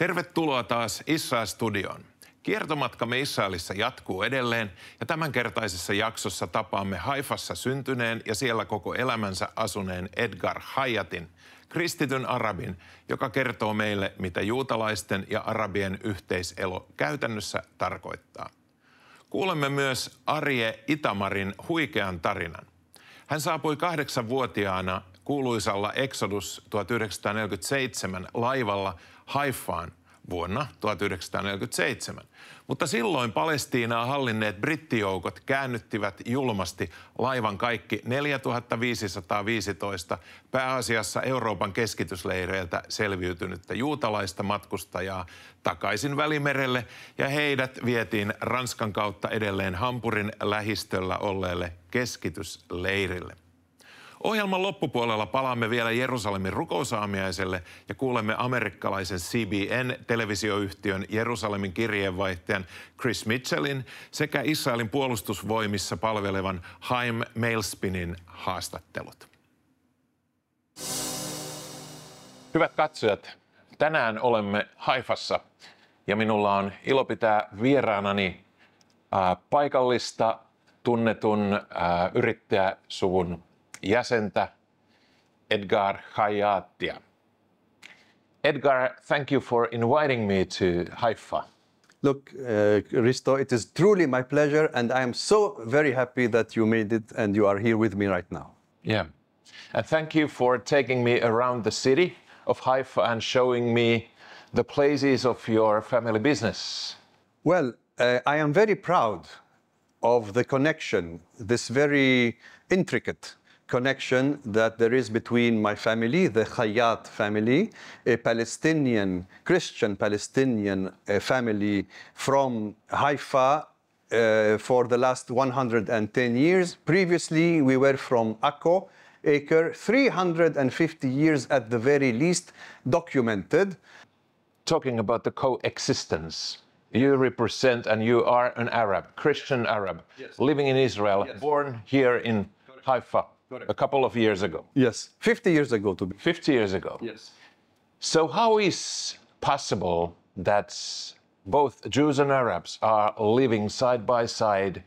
Tervetuloa taas Israel-studioon. Kiertomatkamme Israelissa jatkuu edelleen ja tämänkertaisessa jaksossa tapaamme Haifassa syntyneen ja siellä koko elämänsä asuneen Edgar Khayatin, kristityn arabin, joka kertoo meille, mitä juutalaisten ja arabien yhteiselo käytännössä tarkoittaa. Kuulemme myös Arie Itamarin huikean tarinan. Hän saapui 8-vuotiaana kuuluisalla Exodus 1947 laivalla Haifaan vuonna 1947. Mutta silloin Palestiinaa hallinneet brittijoukot käännyttivät julmasti laivan kaikki 4515 pääasiassa Euroopan keskitysleireiltä selviytynyttä juutalaista matkustajaa takaisin Välimerelle ja heidät vietiin Ranskan kautta edelleen Hampurin lähistöllä olleelle keskitysleirille. Ohjelman loppupuolella palaamme vielä Jerusalemin rukousaamiaiselle ja kuulemme amerikkalaisen CBN-televisioyhtiön Jerusalemin kirjeenvaihtajan Chris Mitchellin sekä Israelin puolustusvoimissa palvelevan Chaim Malespinin haastattelut. Hyvät katsojat, tänään olemme Haifassa ja minulla on ilo pitää vieraanani paikallista tunnetun yrittäjäsuvun jäsentä Edgar Khayatia. Edgar, thank you for inviting me to Haifa. Look, Risto, it is truly my pleasure and I am so very happy that you made it and you are here with me right now. Yeah, and thank you for taking me around the city of Haifa and showing me the places of your family business. Well, I am very proud of the connection, this very intricate connection that there is between my family, the Khayat family, a Palestinian, Christian Palestinian family from Haifa for the last 110 years. Previously, we were from Akko, Acre, 350 years at the very least documented. Talking about the coexistence, you represent and you are an Arab, Christian Arab, yes, living in Israel, yes, born here in Haifa. A couple of years ago. Yes, 50 years ago to be. 50 years ago. Yes. So how is possible that both Jews and Arabs are living side by side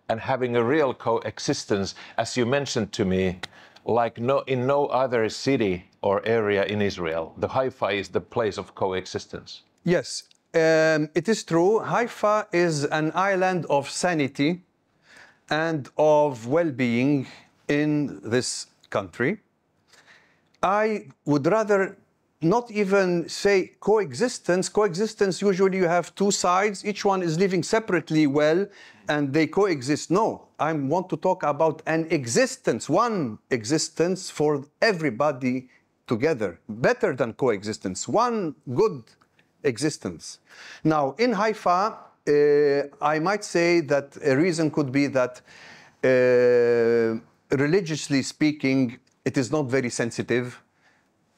and having a real coexistence, as you mentioned to me, like in no other city or area in Israel? The Haifa is the place of coexistence. Yes, it is true. Haifa is an island of sanity and of well-being in this country. I would rather not even say coexistence. Coexistence, usually you have two sides, each one is living separately well, and they coexist. No, I want to talk about an existence, one existence for everybody together, better than coexistence, one good existence. Now, in Haifa, I might say that a reason could be that religiously speaking, it is not very sensitive.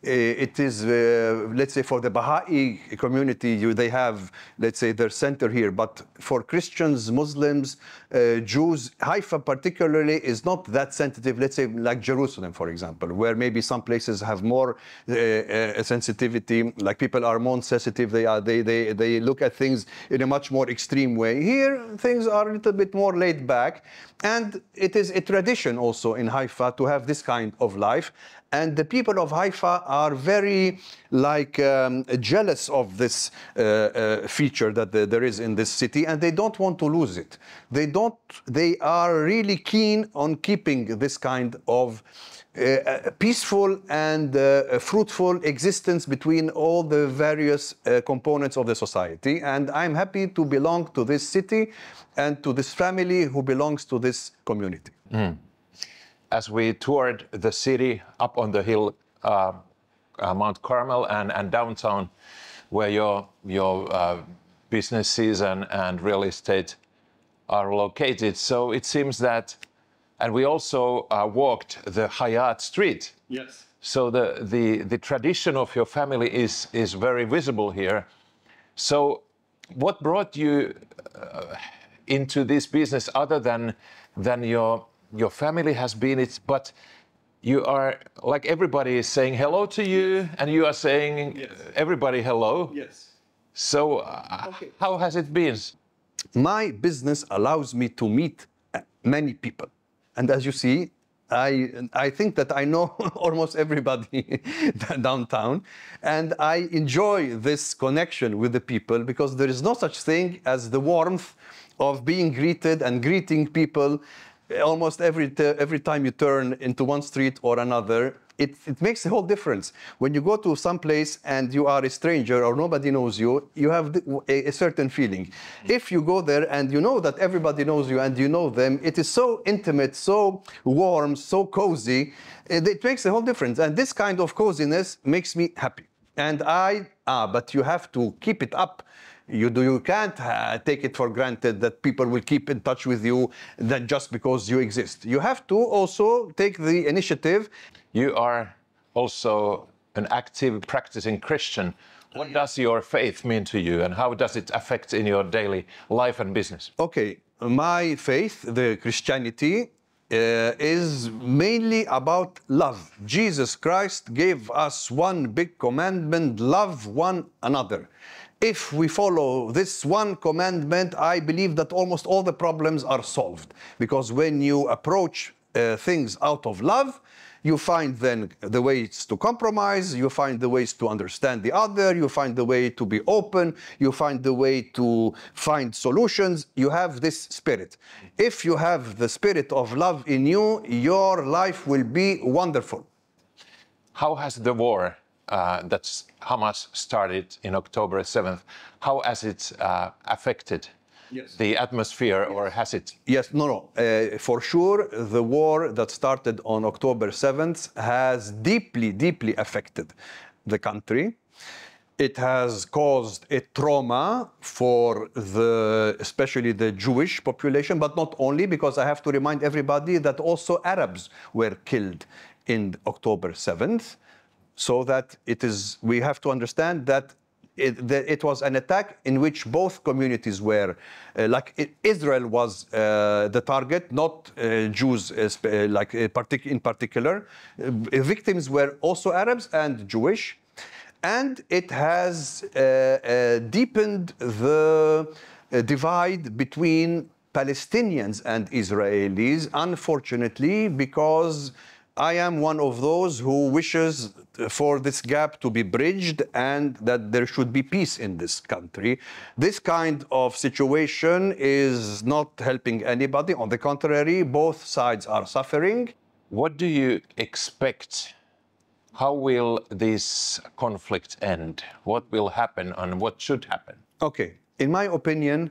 It is, let's say, for the Baha'i community, they have, let's say, their center here. But for Christians, Muslims, Jews, Haifa particularly is not that sensitive, let's say, like Jerusalem, for example, where maybe some places have more sensitivity, like people are more sensitive, they look at things in a much more extreme way. Here, things are a little bit more laid back. And it is a tradition also in Haifa to have this kind of life. And the people of Haifa are very jealous of this feature that there is in this city, and they don't want to lose it. They are really keen on keeping this kind of peaceful and fruitful existence between all the various components of the society. And I'm happy to belong to this city and to this family who belongs to this community. Mm. As we toured the city up on the hill, Mount Carmel and downtown, where your businesses and real estate are located, so it seems that, and we also walked the Khayat street. Yes. So the tradition of your family is very visible here. So what brought you into this business other than your family has been it, but You are, like everybody is saying hello to you, and you are saying everybody hello. Yes. So how has it been? My business allows me to meet many people. And as you see, I think that I know almost everybody downtown. And I enjoy this connection with the people because there is no such thing as the warmth of being greeted and greeting people almost every time you turn into one street or another. It makes a whole difference. When you go to some place and you are a stranger or nobody knows you, you have a certain feeling. If you go there and you know that everybody knows you and you know them, it is so intimate, so warm, so cozy. It makes a whole difference. And this kind of coziness makes me happy. And but you have to keep it up. You can't take it for granted that people will keep in touch with you just because you exist. You have to also take the initiative. You are also an active practicing Christian. What does your faith mean to you, and how does it affect in your daily life and business? Okay, my faith, the Christianity, is mainly about love. Jesus Christ gave us one big commandment: love one another. If we follow this one commandment, I believe that almost all the problems are solved. Because when you approach things out of love, you find then the ways to compromise, you find the ways to understand the other, you find the way to be open, you find the way to find solutions. You have this spirit. If you have the spirit of love in you, your life will be wonderful. How has the war that Hamas started in October 7th, how has it affected the atmosphere, or has it? Yes, no. For sure, the war that started on October 7th has deeply, deeply affected the country. It has caused a trauma for especially the Jewish population, but not only, because I have to remind everybody that also Arabs were killed in October 7th. So that we have to understand that it was an attack in which both communities were, Israel was the target, not Jews in particular. Victims were also Arabs and Jewish. And it has deepened the divide between Palestinians and Israelis, unfortunately, because I am one of those who wishes for this gap to be bridged and that there should be peace in this country. This kind of situation is not helping anybody. On the contrary, both sides are suffering. What do you expect? How will this conflict end? What will happen and what should happen? Okay, in my opinion,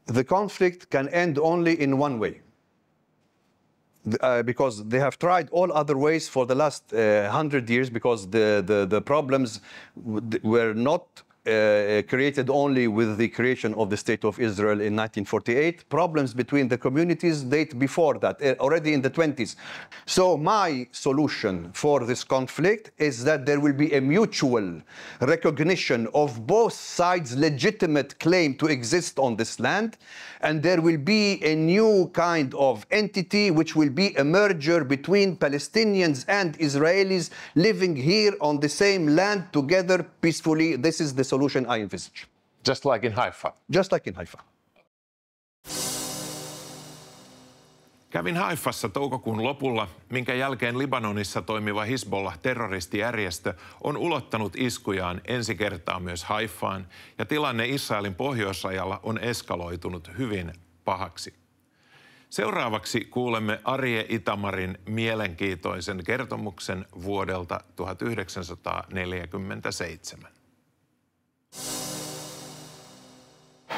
the conflict can end only in one way. Because they have tried all other ways for the last 100 years, because the problems were not created only with the creation of the State of Israel in 1948. Problems between the communities date before that, already in the 20s. So my solution for this conflict is that there will be a mutual recognition of both sides' legitimate claim to exist on this land, and there will be a new kind of entity which will be a merger between Palestinians and Israelis living here on the same land together peacefully. This is the solution I envisage. Just like in Haifa? Just like in Haifa. Kävin Haifassa toukokuun lopulla, minkä jälkeen Libanonissa toimiva Hizbollah-terroristijärjestö on ulottanut iskujaan ensi kertaa myös Haifaan, ja tilanne Israelin pohjoisrajalla on eskaloitunut hyvin pahaksi. Seuraavaksi kuulemme Arie Itamarin mielenkiintoisen kertomuksen vuodelta 1947.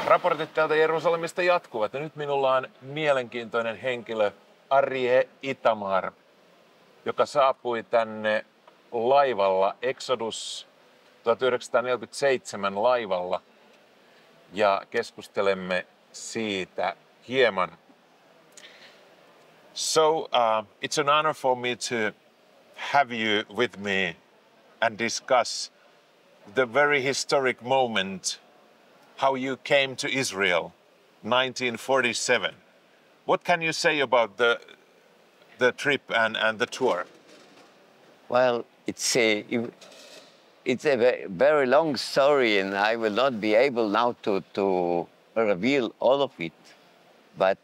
Raportit täältä Jerusalemista jatkuvat, ja nyt minulla on mielenkiintoinen henkilö Arie Itamar, joka saapui tänne laivalla, Exodus 1947 laivalla, ja keskustelemme siitä hieman. So it's an honor for me to have you with me and discuss the very historic moment, how you came to Israel, 1947. What can you say about the the trip and the tour? Well, it's a very long story, and I will not be able now to reveal all of it. But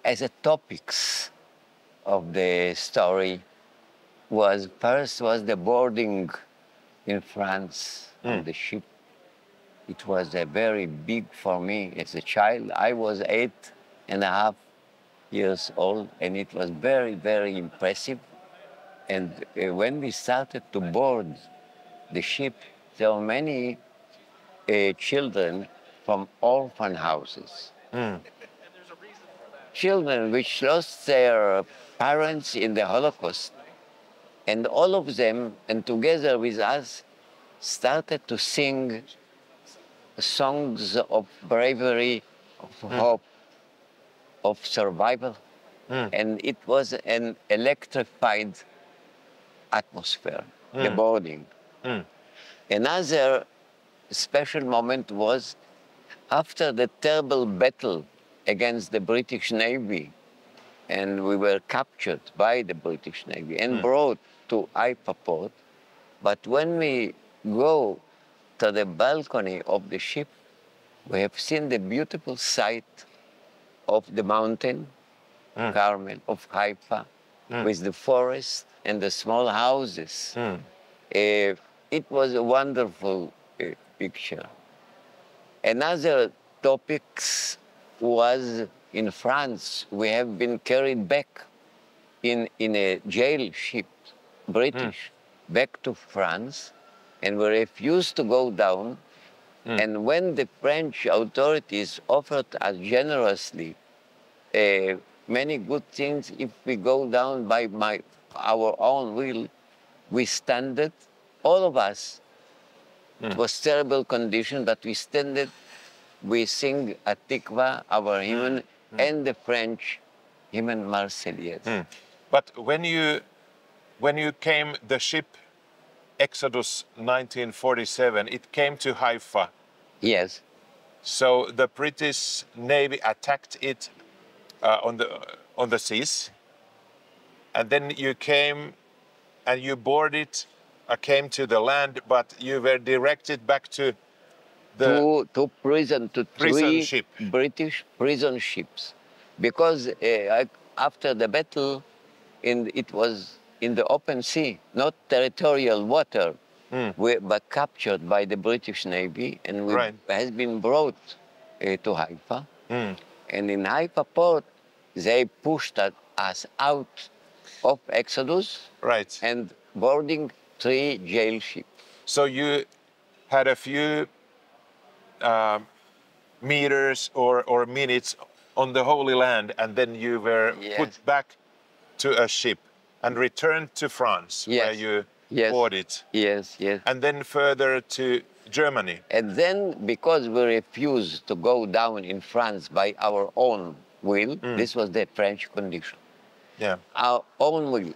as a topics of the story first was the boarding in France on the ship. It was very big for me as a child. I was 8.5 years old, and it was very, very impressive. And when we started to board the ship, there were many children from orphan houses. Children which lost their parents in the Holocaust. And all of them, and together with us, started to sing songs of bravery, of hope, of survival. And it was an electrified atmosphere, the boarding. Another special moment was after the terrible battle against the British Navy, and we were captured by the British Navy and brought to Haifa port. But when we go to the balcony of the ship, we have seen the beautiful sight of the mountain, Carmel, of Haifa, with the forest and the small houses. It was a wonderful picture. Another topic was in France. We have been carried back in a jail ship, British, back to France, and we refused to go down. And when the French authorities offered us generously many good things, if we go down by our own will, we stand it, all of us. It was terrible condition, but we stand it. We sing Atikva, our hymn, and the French hymn Marseillaise. But when you came, the ship Exodus 1947, it came to Haifa. Yes. So the British Navy attacked it on the seas, and then you came and you boarded, came to the land, but you were directed back to the prison, to prison three ship. British prison ships, because after the battle, it was in the open sea, not territorial water. We were captured by the British Navy, and we has been brought to Haifa. And in Haifa port, they pushed us out of Exodus and boarding 3 jail ships. So you had a few meters or minutes on the Holy Land, and then you were put back to a ship and returned to France, where you boarded. Yes. And then further to Germany. And then, because we refused to go down in France by our own will, this was the French condition. Our own will,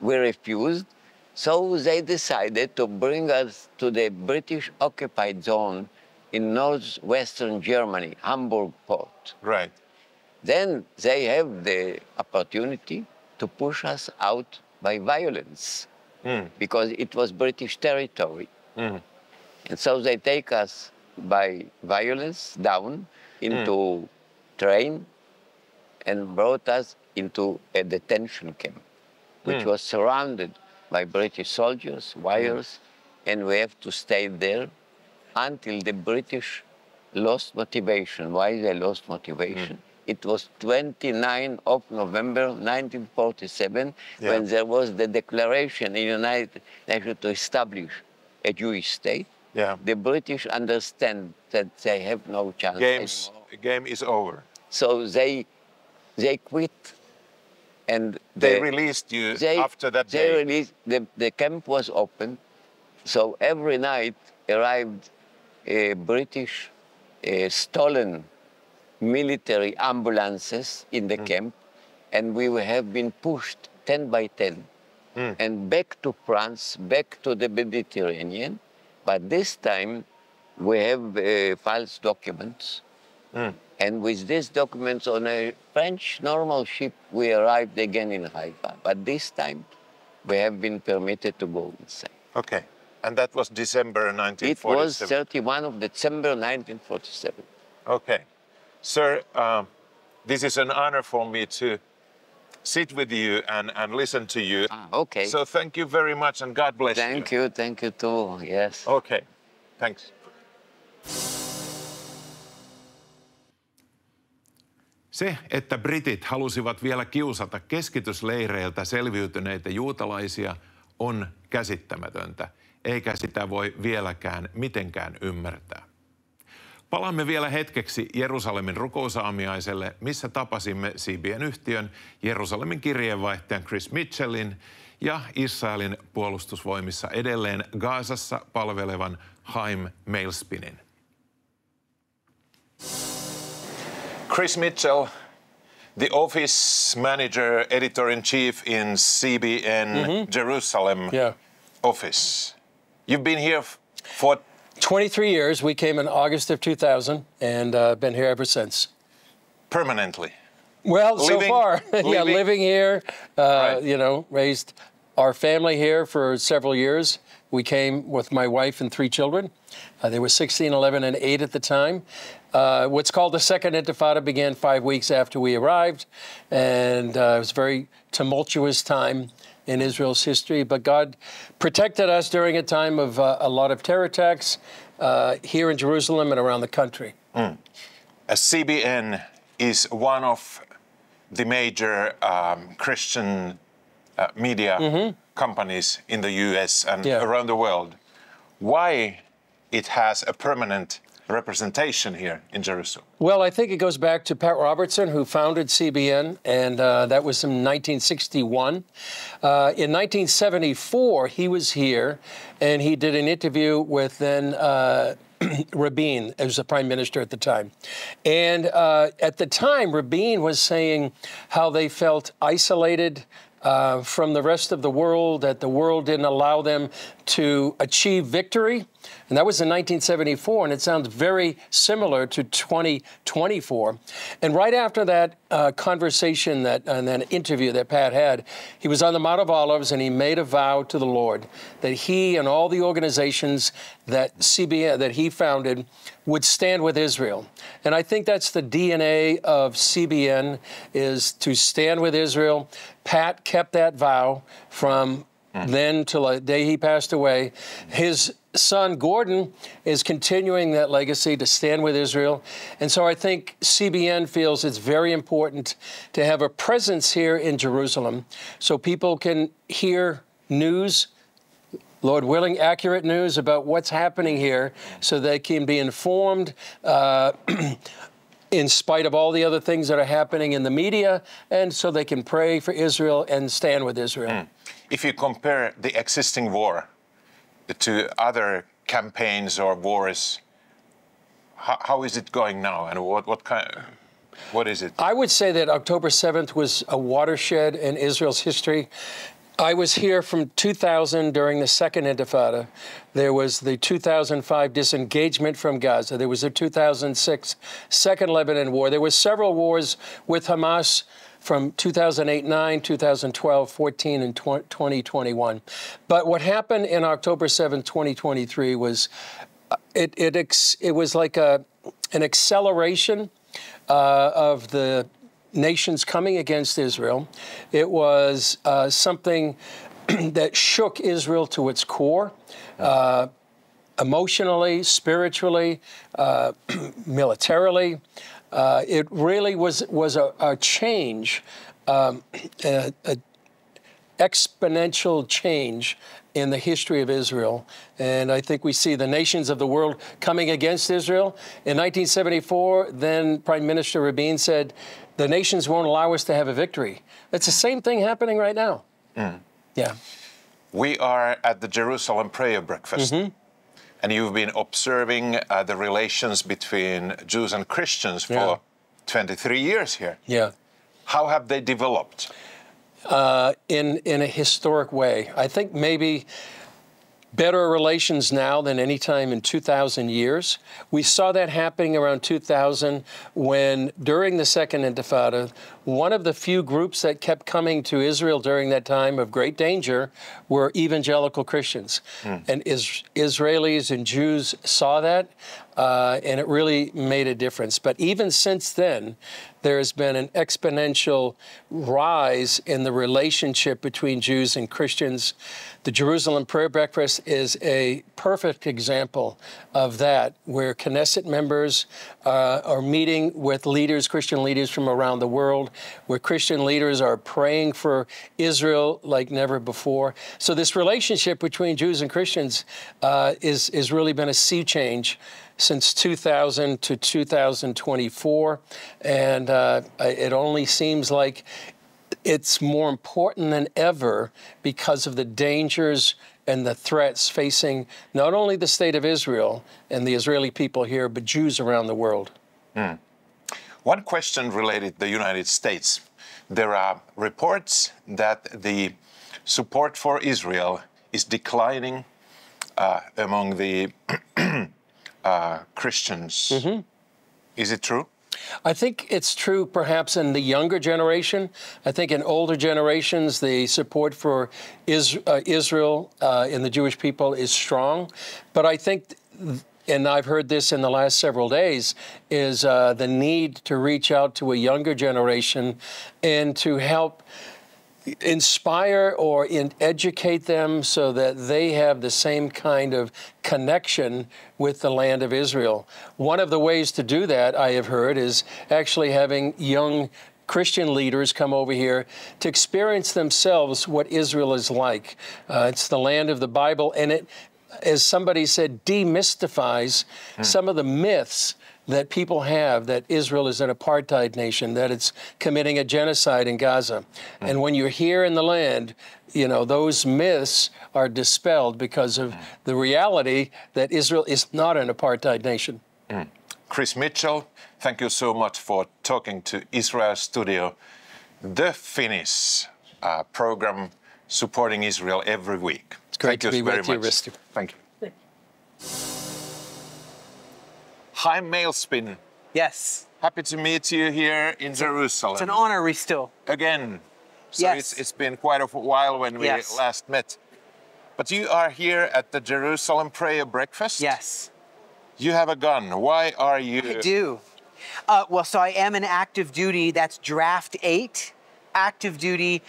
we refused. So they decided to bring us to the British occupied zone in northwestern Germany, Hamburg port. Then they have the opportunity to push us out by violence, because it was British territory. And so they take us by violence down into train and brought us into a detention camp, which was surrounded by British soldiers, wires, and we have to stay there until the British lost motivation. Why they lost motivation? It was 29th of November 1947 when there was the declaration in the United Nations to establish a Jewish state. The British understand that they have no chance anymore. The game is over. So they quit, and they released you after that day. They released, the camp was open, so every night arrived British stolen military ambulances in the camp, and we have been pushed 10 by 10 and back to France, back to the Mediterranean. But this time we have false documents, And with these documents on a French normal ship, we arrived again in Haifa. But this time, we have been permitted to go inside. Okay. And that was December It 1947? was 31 of December 1947. Okay. Sir, this is an honor for me to sit with you and listen to you. Okay. So thank you very much and God bless you. Thank you too, yes. Okay, thanks. Se, että britit halusivat vielä kiusata keskitysleireiltä selviytyneitä juutalaisia, on käsittämätöntä, eikä sitä voi vieläkään mitenkään ymmärtää. Palaamme vielä hetkeksi Jerusalemin rukousaamiaiselle, missä tapasimme CBN-yhtiön Jerusalemin kirjeenvaihtajan Chris Mitchellin ja Israelin puolustusvoimissa edelleen Gazassa palvelevan Chaim Malespinin. Chris Mitchell, the office manager, editor-in-chief in CBN Jerusalem office. You've been here for 23 years. We came in August of 2000 and been here ever since. Permanently? Well, so far, yeah, living here, Right. you know, raised our family here for several years. We came with my wife and 3 children. They were 16, 11, and 8 at the time. What's called the Second Intifada began 5 weeks after we arrived, and it was a very tumultuous time in Israel's history. But God protected us during a time of a lot of terror attacks here in Jerusalem and around the country. CBN is one of the major Christian media companies in the US and around the world. Why it has a permanent representation here in Jerusalem? Well, I think it goes back to Pat Robertson, who founded CBN, and that was in 1961. In 1974, he was here, and he did an interview with then Rabin, who was the prime minister at the time. And at the time, Rabin was saying how they felt isolated from the rest of the world, that the world didn't allow them to achieve victory. And that was in 1974, and it sounds very similar to 2024. And right after that conversation and that interview that Pat had, he was on the Mount of Olives, and he made a vow to the Lord that he and all the organizations that CBN, that he founded, would stand with Israel. And I think that's the DNA of CBN, is to stand with Israel. Pat kept that vow from then till the day he passed away. His son, Gordon, is continuing that legacy to stand with Israel. And so I think CBN feels it's very important to have a presence here in Jerusalem so people can hear news, Lord willing, accurate news about what's happening here so they can be informed in spite of all the other things that are happening in the media, and so they can pray for Israel and stand with Israel. If you compare the existing war to other campaigns or wars, how is it going now, and what is it? I would say that October 7th was a watershed in Israel's history. I was here from 2000 during the Second Intifada. There was the 2005 disengagement from Gaza. There was the 2006 Second Lebanon War. There were several wars with Hamas from 2008-9, 2012-14, and 2021. But what happened in October 7, 2023 was it was like an acceleration of the nations coming against Israel. It was something that shook Israel to its core, emotionally, spiritually, militarily. It really was a change, an exponential change in the history of Israel. And I think we see the nations of the world coming against Israel. In 1974, then Prime Minister Rabin said, the nations won't allow us to have a victory. It's the same thing happening right now. Yeah. We are at the Jerusalem Prayer Breakfast, and you've been observing the relations between Jews and Christians for 23 years here. Yeah. How have they developed? In a historic way. I think maybe better relations now than any time in 2,000 years. We saw that happening around 2000 when, during the Second Intifada, one of the few groups that kept coming to Israel during that time of great danger were evangelical Christians. And Israelis and Jews saw that, and it really made a difference. But even since then, there has been an exponential rise in the relationship between Jews and Christians. The Jerusalem Prayer Breakfast is a perfect example of that, where Knesset members are meeting with leaders, Christian leaders from around the world, where Christian leaders are praying for Israel like never before. So this relationship between Jews and Christians is really been a sea change since 2000 to 2024, and it only seems like it's more important than ever because of the dangers and the threats facing not only the state of Israel and the Israeli people here, but Jews around the world. One question related to the United States. There are reports that the support for Israel is declining among the Christians. Is it true? I think it's true perhaps in the younger generation. I think in older generations, the support for Israel and the Jewish people is strong. But I think, and I've heard this in the last several days, is the need to reach out to a younger generation and to help inspire or educate them so that they have the same kind of connection with the land of Israel. One of the ways to do that, I have heard, is actually having young Christian leaders come over here to experience themselves what Israel is like. It's the land of the Bible, and it, as somebody said, demystifies some of the myths that people have that Israel is an apartheid nation, that it's committing a genocide in Gaza. And when you're here in the land, you know, those myths are dispelled because of the reality that Israel is not an apartheid nation. Chris Mitchell, thank you so much for talking to Israel Studio, the Finnish program supporting Israel every week. It's great to be with you, Risto. Thank you. Chaim Malespin. Yes. Happy to meet you here in Jerusalem. It's an honor, Risto. Again. So Yes. it's been quite a while when we last met. But you are here at the Jerusalem Prayer Breakfast. Yes. You have a gun. Why are you? I do. Well, so I am an active duty, that's draft 8, active duty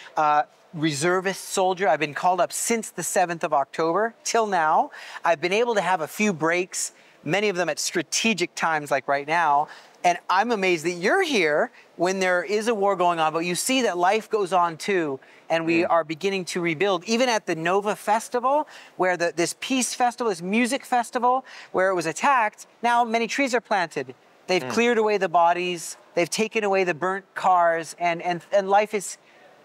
reservist soldier. I've been called up since the 7th of October till now. I've been able to have a few breaks, many of them at strategic times like right now. And I'm amazed that you're here when there is a war going on, but you see that life goes on too. And we are beginning to rebuild. Even at the Nova Festival, where this peace festival, this music festival, where it was attacked, now many trees are planted. They've cleared away the bodies, they've taken away the burnt cars, and life is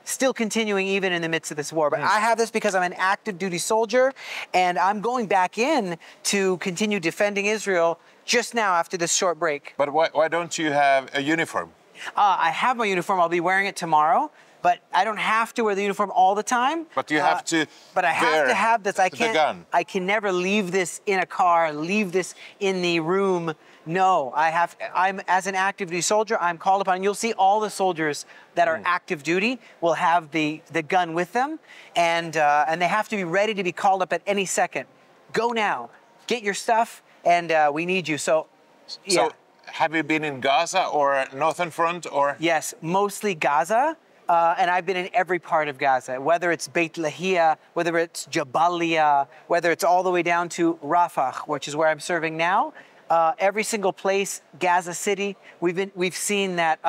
still continuing even in the midst of this war. But I have this because I'm an active duty soldier, and I'm going back in to continue defending Israel just now after this short break. But why don't you have a uniform? I have my uniform. I'll be wearing it tomorrow, but I don't have to wear the uniform all the time. But you have to. But I have to have this. I the can't. gun. I can never leave this in a car. Leave this in the room. No, I'm as an active duty soldier. I'm called upon. You'll see all the soldiers that are active duty will have the gun with them, and they have to be ready to be called up at any second. Go now. Get your stuff, and we need you. So, yeah. So, have you been in Gaza or Northern Front or? Yes, mostly Gaza. And I've been in every part of Gaza, whether it's Beit Lahia, whether it's Jabalia, whether it's all the way down to Rafah, which is where I'm serving now. Every single place, Gaza City, we've seen that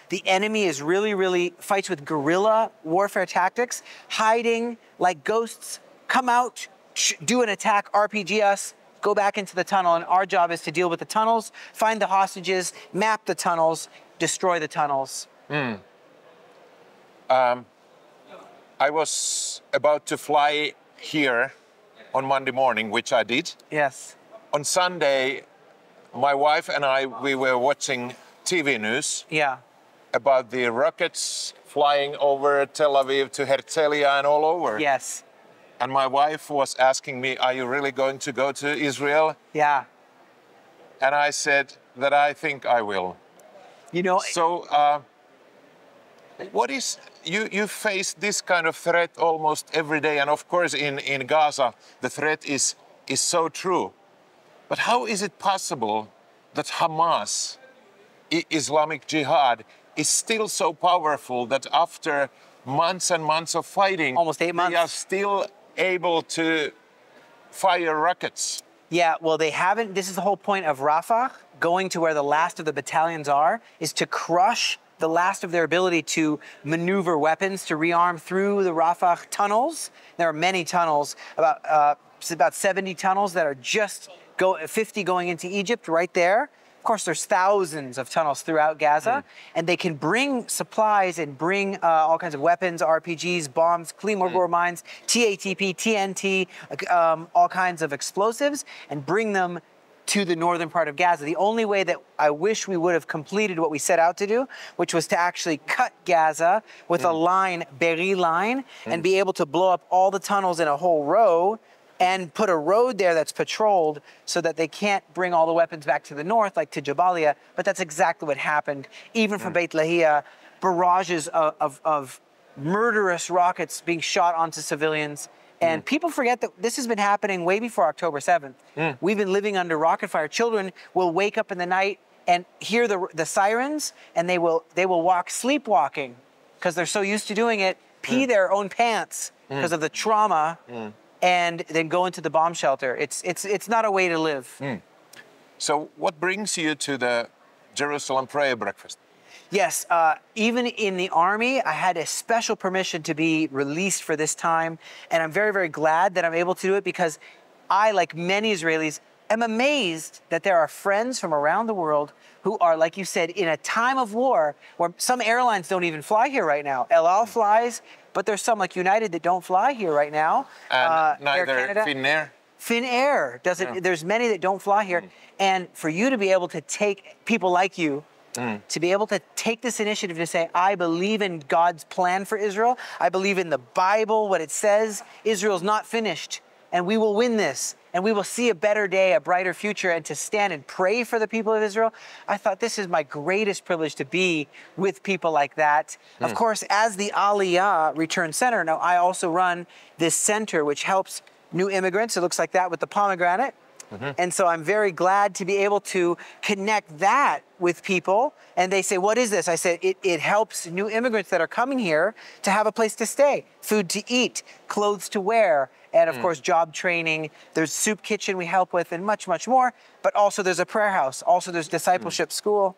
the enemy is really fights with guerrilla warfare tactics, hiding like ghosts, come out, do an attack, RPG us, go back into the tunnel, and our job is to deal with the tunnels, find the hostages, map the tunnels, destroy the tunnels. I was about to fly here on Monday morning, which I did. Yes. On Sunday, my wife and I, we were watching TV news about the rockets flying over Tel Aviv to Herzliya and all over. Yes. and my wife was asking me, are you really going to go to Israel? Yeah. And I said that I think I will. You know, So what is, you face this kind of threat almost every day, and of course in Gaza the threat is so true. But how is it possible that Hamas, Islamic Jihad, is still so powerful that after months and months of fighting, almost 8 months, they are still able to fire rockets? Yeah, well, they haven't. This is the whole point of Rafah, going to where the last of the battalions are, is to crush the last of their ability to maneuver weapons, to rearm through the Rafah tunnels. There are many tunnels, about 70 tunnels that are just 50 going into Egypt right there. Of course, there's thousands of tunnels throughout Gaza, and they can bring supplies and bring all kinds of weapons, RPGs, bombs, claymore mines, TATP, TNT, all kinds of explosives, and bring them to the northern part of Gaza. The only way that I wish we would have completed what we set out to do, which was to actually cut Gaza with a line, Be'eri line, and be able to blow up all the tunnels in a whole row, and put a road there that's patrolled so that they can't bring all the weapons back to the north, like to Jabalia. But that's exactly what happened. Even from Beit Lahia, barrages of murderous rockets being shot onto civilians. And people forget that this has been happening way before October 7th. We've been living under rocket fire. Children will wake up in the night and hear the sirens, and they will walk sleepwalking because they're so used to doing it, pee their own pants because of the trauma. And then go into the bomb shelter. It's not a way to live. So what brings you to the Jerusalem prayer breakfast? Yes, even in the army, I had a special permission to be released for this time. And I'm very, very glad that I'm able to do it because I, like many Israelis, am amazed that there are friends from around the world who are, like you said, in a time of war where some airlines don't even fly here right now. El Al flies, but there's some like United that don't fly here right now. And neither Finnair? Finnair doesn't. There's many that don't fly here. And for you to be able to take people like you, to be able to take this initiative to say, I believe in God's plan for Israel. I believe in the Bible, what it says. Israel's not finished, and we will win this. And we will see a better day, a brighter future, and to stand and pray for the people of Israel. I thought this is my greatest privilege to be with people like that. Of course, as the Aliyah Return Center, now I also run this center which helps new immigrants. It looks like that with the pomegranate. And so I'm very glad to be able to connect that with people. And they say, what is this? I said, it helps new immigrants that are coming here to have a place to stay, food to eat, clothes to wear, and of course, job training. There's soup kitchen we help with and much, much more. But also there's a prayer house. Also there's discipleship school.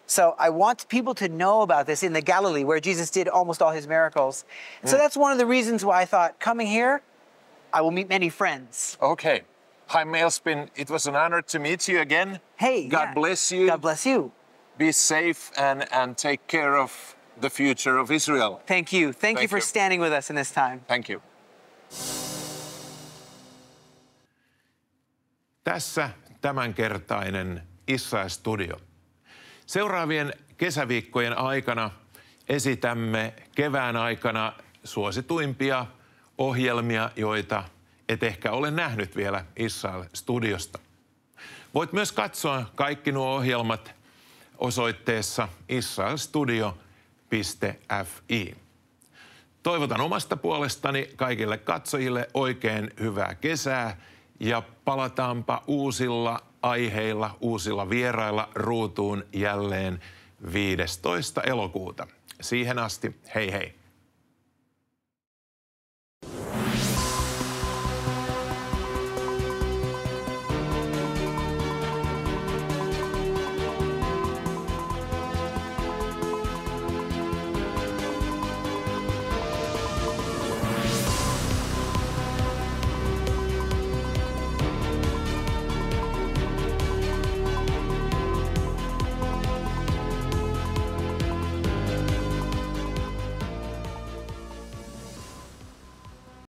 So I want people to know about this in the Galilee where Jesus did almost all his miracles. So that's one of the reasons why I thought coming here, I will meet many friends. Okay. Chaim Malespin, it was an honor to meet you again. Hey, God bless you. God bless you. Be safe and take care of the future of Israel. Thank you. Thank you for standing with us in this time. Thank you. Tässä tämänkertainen Israel-studio. Seuraavien kesäviikkojen aikana esitämme kevään aikana suosituimpia ohjelmia, joita et ehkä ole nähnyt vielä Israel-studiosta. Voit myös katsoa kaikki nuo ohjelmat osoitteessa israelstudio.fi. Toivotan omasta puolestani kaikille katsojille oikein hyvää kesää ja palataanpa uusilla aiheilla, uusilla vierailla ruutuun jälleen 15. elokuuta. Siihen asti, hei hei!